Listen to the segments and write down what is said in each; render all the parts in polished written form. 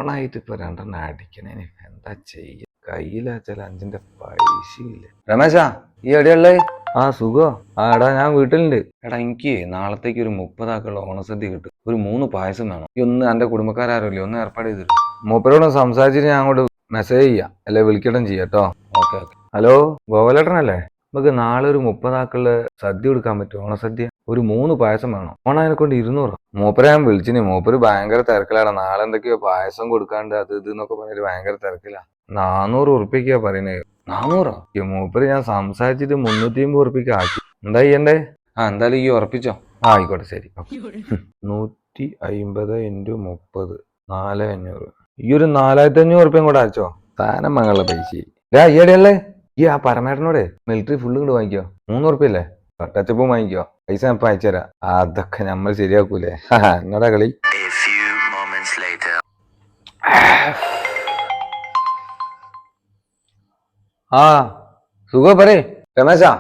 ഓണായിട്ട് ഇപ്പൊ 2 അടിക്കണേ. എന്താ ചെയ്യ, കയ്യിലാച്ചാൽ 5ന്റെ പൈസയില്ല. രമേശാ, ഈ എവിടെയുള്ളേ? ആ സുഖോ? ആ എടാ ഞാൻ വീട്ടിലുണ്ട്. എടാ എനിക്ക് നാളത്തേക്ക് ഒരു 30 ആക്കുള്ള ഓണസദ്യ കിട്ടും. ഒരു 3 പായസം വേണം. ഈ ഒന്ന് എന്റെ കുടുംബക്കാരില്ലേ ഒന്ന് ഏർപ്പാട് ചെയ്തിട്ട്. മൂപ്പരോട് സംസാരിച്ചിട്ട് ഞാൻ അങ്ങോട്ട് മെസ്സേജ് ചെയ്യാം, അല്ലെ വിളിക്കട്ടും ചെയ്യാട്ടോ. Okay okay. ഹലോ, ഗോപാലേട്ടനല്ലേ? നമുക്ക് നാളെ ഒരു 30 ആക്കുള്ള സദ്യ കൊടുക്കാൻ പറ്റും, ഓണസദ്യ. ഒരു 3 പായസം വേണം. ഓണതിനെ കൊണ്ട് 200. മൂപ്പരെ ഞാൻ വിളിച്ചിന്, മൂപ്പര് ഭയങ്കര തിരക്കിലാണ്. നാളെ എന്തൊക്കെയോ പായസം കൊടുക്കാണ്ട് അത് ഇത് എന്നൊക്കെ പറഞ്ഞിട്ട് ഭയങ്കര തിരക്കിലാ. 400 ഉറുപ്പിക്കാ പറയുന്നത്. 400? മൂപ്പര് ഞാൻ സംസാരിച്ചിട്ട് 350 ഉറുപ്പിക്ക് ആക്കി. എന്താ ചെയ്യണ്ടേ? എന്തായാലും ഈ ഉറപ്പിച്ചോ. ആയിക്കോട്ടെ, ശരി. 150 × 30 4500. ഈ ഒരു 4500 ഉറുപ്പ്യം കൂടെ അയച്ചോ. സാധനം മംഗള പൈസ. ഈയടെയല്ലേ ഈ ആ പരമേട്ടനോടെ മിലിറ്ററി ഫുള്ള് ഇങ്ങോട്ട് വാങ്ങിക്കോ. 300 ഉറുപ്പ്യല്ലേ? ടച്ചപ്പും വാങ്ങിക്കോ. പൈസ ഞാൻ ഇപ്പൊ അയച്ചുതരാം. അതൊക്കെ നമ്മൾ ശരിയാക്കൂലേ? എന്നോടാ കളി. ആ സുഖം പറയേ രമേശാ.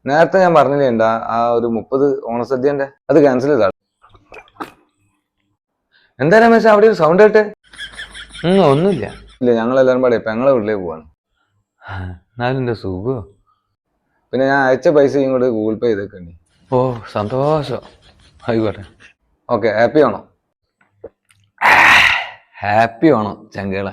നേരത്തെ ഞാൻ പറഞ്ഞില്ലേ എന്താ ആ ഒരു 30 ഓണസദ്യന്റെ അത് ക്യാൻസൽ ചെയ്താ. എന്താ രമേശ അവിടെ ഒരു സൗണ്ട് കേട്ടെ? ഒന്നുമില്ല. ഇല്ല, ഞങ്ങളെല്ലാരും പാടെ പെങ്ങളെ വീട്ടിലേക്ക് പോവാണ്. എന്നാലും എന്റെ സുഖോ. പിന്നെ ഞാൻ അയച്ച പൈസ ഇങ്ങോട്ട് ഗൂഗിൾ പേ ചെയ്തേക്കണ്ടി. ഓ സന്തോഷം, ആയിക്കോട്ടെ. ഓക്കെ, ഹാപ്പി ആണോ? ഹാപ്പി ആണോ ചങ്കളെ?